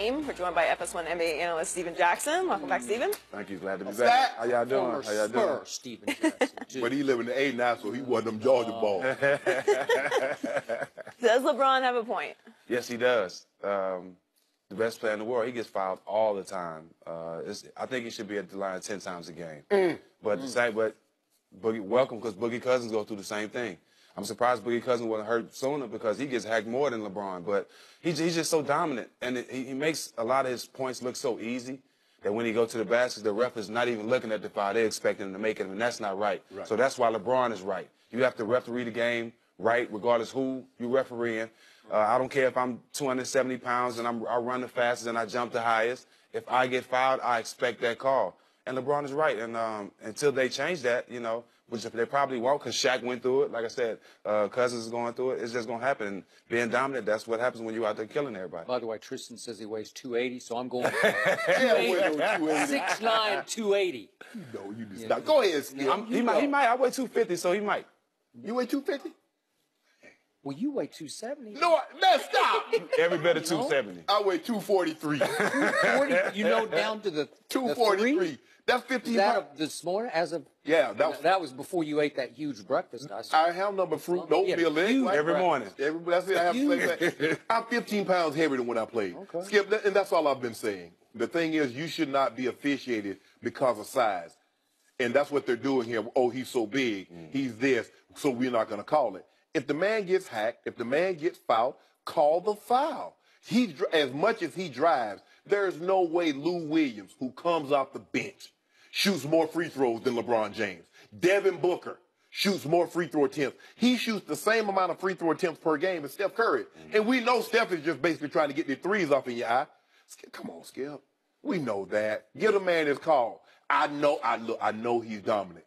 team. We're joined by FS1 NBA analyst Stephen Jackson. Welcome back, Stephen. Thank you. Glad to be back. How y'all doing? How y'all doing? Stephen Jackson, too. But he live in the A now, so he wasn't them Georgia balls. Does LeBron have a point? Yes, he does. The best player in the world, he gets fouled all the time. I think he should be at the line 10 times a game. But Boogie, welcome, because Boogie Cousins go through the same thing. I'm surprised Boogie Cousins wasn't hurt sooner because he gets hacked more than LeBron. But he's just so dominant, and he makes a lot of his points look so easy that when he go to the basket, the ref is not even looking at the foul. They're expecting him to make it, and that's not right. So that's why LeBron is right. You have to referee the game right, regardless who you refereeing. I don't care if I'm 270 pounds and I run the fastest and I jump the highest. If I get fouled, I expect that call. And LeBron is right. And until they change that, you know, which they probably won't, because Shaq went through it. Like I said, Cousins is going through it. It's just going to happen. And being dominant, that's what happens when you're out there killing everybody. By the way, Tristan says he weighs 280, so I'm going 280. 6'9", 280. No, you just stop. Go ahead, Skip. He might. I weigh 250, so he might. You weigh 250? Well, you weigh 270. No, man, stop. Every bit of 270. I weigh 243. 240, you know, down to the 243. That's 15 Is that pounds. this morning? As of Yeah, that was before you ate that huge breakfast. I have number fruit, oatmeal, Every morning. That's it. I have to say that. I'm 15 pounds heavier than when I played. Okay. Skip, and that's all I've been saying. The thing is, you should not be officiated because of size. And that's what they're doing here. Oh, he's so big. He's this, so we're not going to call it. If the man gets hacked, if the man gets fouled, call the foul. As much as he drives, there's no way Lou Williams, who comes off the bench, shoots more free throws than LeBron James. Devin Booker shoots more free throw attempts. He shoots the same amount of free throw attempts per game as Steph Curry. And we know Steph is just basically trying to get the threes off in your eye. Skip, come on, Skip. We know that. Give the man his call. I know he's dominant.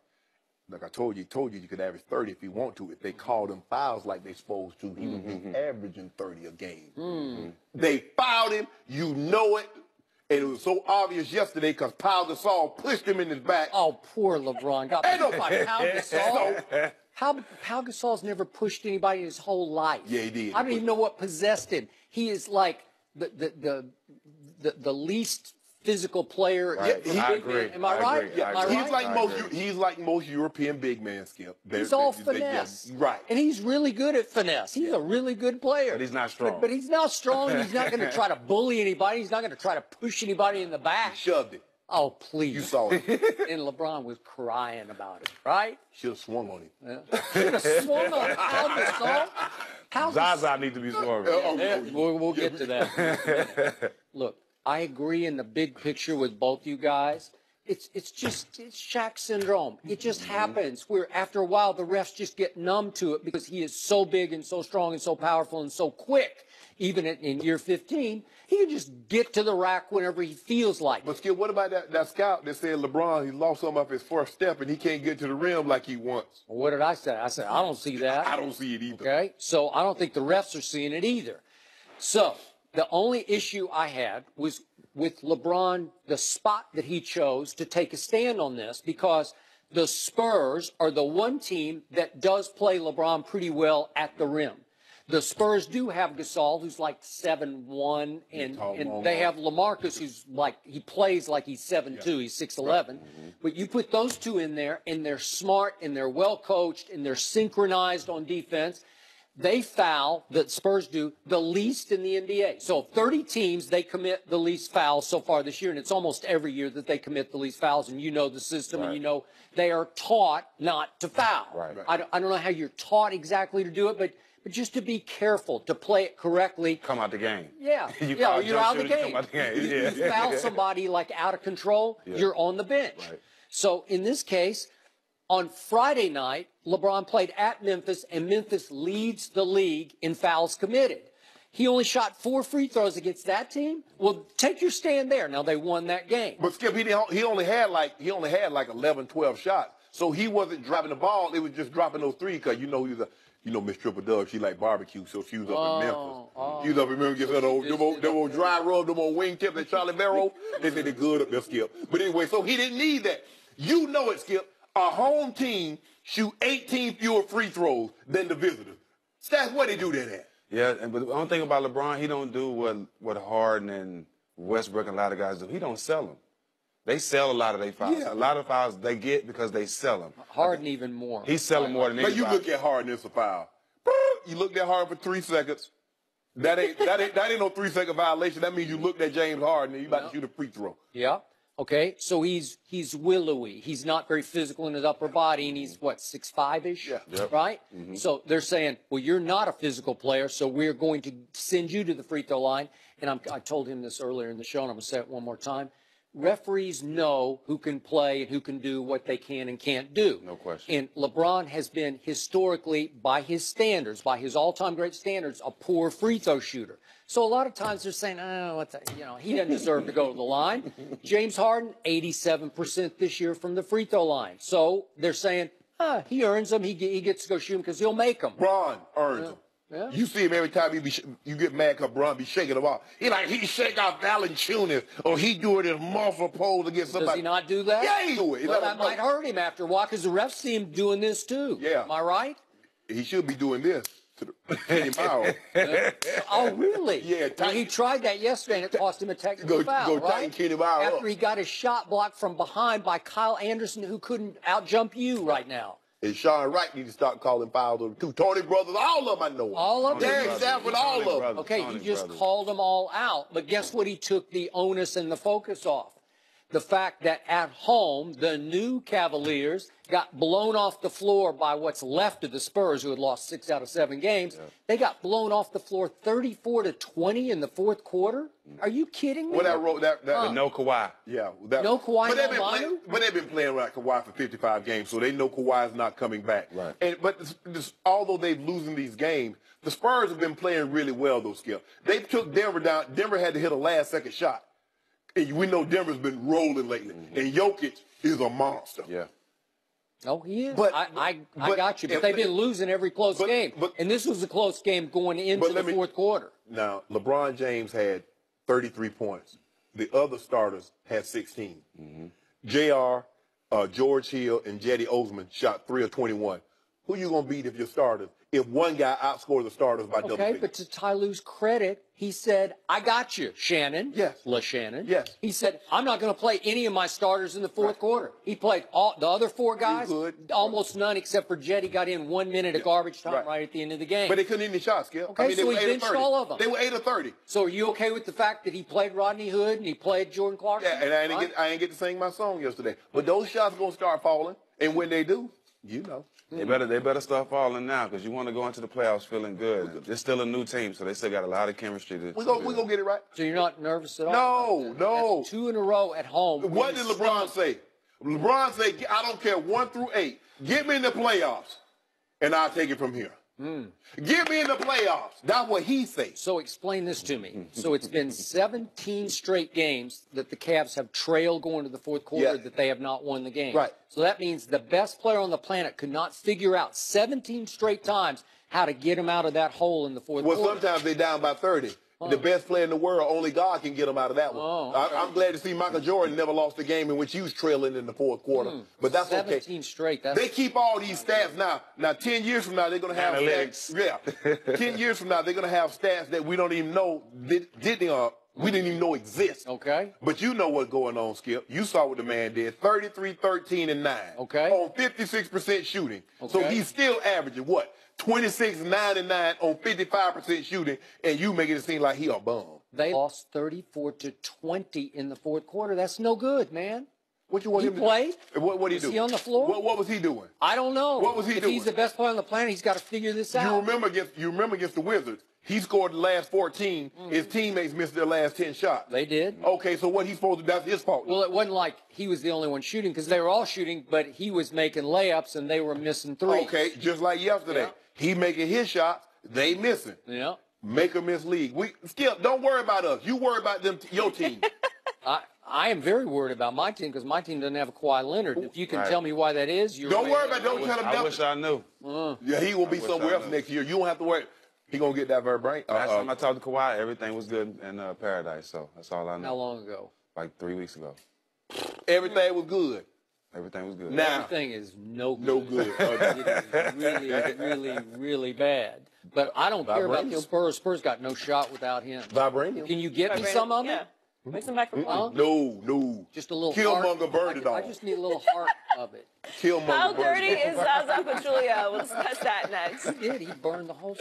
Like I told you you could average 30 if you want to. If they called him fouls like they're supposed to, he would be averaging 30 a game. They fouled him. You know it. And it was so obvious yesterday because Pau Gasol pushed him in his back. Oh, poor LeBron. God, Ain't no Pau Gasol. Pau Gasol's never pushed anybody his whole life. Yeah, he did. I don't even know what possessed him. He is like the least physical player. Right. Yeah, I agree. Am I right? Yeah, Am I right? He's like most European big men, Skip. He's all finesse. Right. And he's really good at finesse. He's a really good player. But he's not strong. But he's not strong, and he's not going to try to bully anybody. He's not going to try to push anybody in the back. He shoved it. Oh, please. You saw it. And LeBron was crying about it, right? Should have swung on him. Yeah. Should have swung on Pau Gasol. Zaza need to be scoring. Yeah, we'll get to that. Look, I agree in the big picture with both you guys. It's Shaq syndrome. It just happens where after a while the refs just get numb to it because he is so big and so strong and so powerful and so quick. Even in year 15, he can just get to the rack whenever he feels like. But Skip, what about that scout that said LeBron, he lost some of his first step and he can't get to the rim like he wants? Well, what did I say? I said, I don't see that. I don't see it either. Okay, so I don't think the refs are seeing it either. So the only issue I had was with LeBron, the spot that he chose to take a stand on this, because the Spurs are the one team that does play LeBron pretty well at the rim. The Spurs do have Gasol, who's like 7'1", and they have LaMarcus, who's like, he plays like he's 7'2", he's 6'11". But you put those two in there, and they're smart, and they're well-coached, and they're synchronized on defense. They foul, the Spurs do, the least in the NBA. So 30 teams, they commit the least fouls so far this year, and it's almost every year that they commit the least fouls, and you know the system, and you know they are taught not to foul. I don't know how you're taught exactly to do it, but just to be careful, to play it correctly. Come out the game. Yeah, you're out of the game. You foul somebody like out of control, you're on the bench. So in this case, on Friday night, LeBron played at Memphis, and Memphis leads the league in fouls committed. He only shot 4 free throws against that team. Well, take your stand there. Now they won that game. But Skip, he only had like 11, 12 shots. So he wasn't dropping the ball. It was just dropping those threes because he was a. You know, Miss Triple Dub, she like barbecue, so she was up in Memphis. She was up in Memphis, get her them old dry rub, them old wingtips that Charlie Barrow. They said they're good up there, Skip. But anyway, so he didn't need that. You know it, Skip. A home team shoot 18 fewer free throws than the visitors. That's where they do that at. Yeah, but the only thing about LeBron, he don't do what Harden and Westbrook and a lot of guys do. He don't sell them. They sell a lot of their fouls. Yeah. A lot of fouls they get because they sell them. Harden even more. He's selling more than But anybody. you look at Harden, it's a foul. You looked at Harden for 3 seconds. That ain't no 3-second violation. That means you looked at James Harden and you about to shoot a free throw. Yeah. Okay. So he's willowy. He's not very physical in his upper body, and he's what, 6'5"-ish? Yeah. Yep. Right. So they're saying, well, you're not a physical player, so we're going to send you to the free throw line. And I told him this earlier in the show, and I'm going to say it one more time. Referees know who can play and who can do what they can and can't do. No question. And LeBron has been historically, by his standards, by his all-time great standards, a poor free throw shooter. So a lot of times they're saying, oh, he doesn't deserve to go to the line. James Harden, 87% this year from the free throw line. So they're saying, he earns them. He gets to go shoot them because he'll make them. Bron earns them. Yeah. You see him every time you get mad because Bron be shaking the ball. He shake off Valanciunas or he do it in muscle pose against somebody. Does he not do that? Yeah, he do it. Well, that might hurt him after a while because the refs see him doing this too. Yeah. Am I right? He should be doing this to the Kenny Mile. Oh, really? Yeah, Well, he tried that yesterday, and it cost him a technical foul, go tighten right? Kenny Mile After up. he got his shot blocked from behind by Kyle Anderson, who couldn't outjump you right now. And Sean Wright need to start calling fouls on two Tony brothers, all of them I know. All of them? Derek Stafford, all of them. Okay, he just called them all out. But guess what he took the onus and the focus off? The fact that at home, the new Cavaliers got blown off the floor by what's left of the Spurs, who had lost 6 out of 7 games. Yeah. They got blown off the floor 34-20 in the fourth quarter. Are you kidding me? When I wrote that No Kawhi. Yeah. No Kawhi, but they've been playing like Kawhi for 55 games, so they know Kawhi's not coming back. Right. But although they're losing these games, the Spurs have been playing really well, though, Skip. They took Denver down. Denver had to hit a last-second shot. And we know Denver's been rolling lately. And Jokic is a monster. Yeah. Oh, he is. But, I got you. But they've been losing every close game. And this was a close game going into the fourth quarter. Now, LeBron James had 33 points. The other starters had 16. JR, George Hill, and Jetty Osman shot 3 of 21. Who you going to beat if you're starters? If one guy outscores the starters by double figures? Okay, but to Ty Lue's credit, he said, I got you, Shannon. Yes. Shannon. Yes. He said, I'm not going to play any of my starters in the fourth quarter. He played all the other 4 guys, almost none except for Jetty got in 1 minute of garbage time right at the end of the game. But they couldn't hit any shots, Skip. Okay, so he benched all of them. They were 8 of 30. So are you okay with the fact that he played Rodney Hood and he played Jordan Clarkson? Yeah, and I didn't get to sing my song yesterday. But those shots are going to start falling. And when they do, you know. They better start falling now because you want to go into the playoffs feeling good. They're still a new team, so they still got a lot of chemistry. We're going to get it right. So you're not nervous at all? No. That's 2 in a row at home. What did LeBron say? LeBron said, I don't care 1 through 8. Get me in the playoffs, and I'll take it from here. Get me in the playoffs. That's what he said. So explain this to me. So it's been 17 straight games that the Cavs have trailed going to the fourth quarter that they have not won the game. Right. So that means the best player on the planet could not figure out 17 straight times how to get him out of that hole in the fourth quarter. Well, sometimes they're down by 30. The best player in the world, only God can get them out of that one. Okay. I'm glad to see Michael Jordan never lost a game in which he was trailing in the fourth quarter. But that's 17 straight. They keep all these stats now. Now, 10 years from now, they're going to have analytics. Stats. Yeah. 10 years from now, they're going to have stats that we don't even know we didn't even know exist. Okay. But you know what's going on, Skip. You saw what the man did. 33, 13, and 9. Okay. On 56% shooting. Okay. So he's still averaging what? 26, 9, and 9 on 55% shooting, and you making it seem like he a bum. They lost 34-20 in the fourth quarter. That's no good, man. What you want He him to played? do? What did he do? Was he on the floor? What was he doing? I don't know. What was he if doing? If he's the best player on the planet, he's got to figure this out. You remember against the Wizards, he scored the last 14. His teammates missed their last 10 shots. They did. Okay, so what he's supposed to do, that's his fault. Well, it wasn't like he was the only one shooting because they were all shooting, but he was making layups and they were missing threes. Okay, just like yesterday. Yeah. He making his shots, they missing. Yeah. Make or miss league. Skip, don't worry about us. You worry about them, your team. I am very worried about my team because my team doesn't have a Kawhi Leonard. If you can tell me why that is, you're Don't worry about it. Don't tell him I wish I knew. Yeah, he will be somewhere else next year. You don't have to worry. He going to get that brain. Last time I talked to Kawhi, everything was good in paradise, so that's all I know. How long ago? Like 3 weeks ago. Everything was good. Everything was good. Now, Everything is no good. no good. It is really, really bad. But I don't care about the Spurs. Spurs got no shot without him. Vibranium. Can you get me some of it? Yeah. Mix them back for fun. No. Just a little Killmonger heart. burned it I off. just need a little heart of it. Killmonger How burned dirty it is off. Uncle Julia? We'll discuss that next. He did. He burned the whole.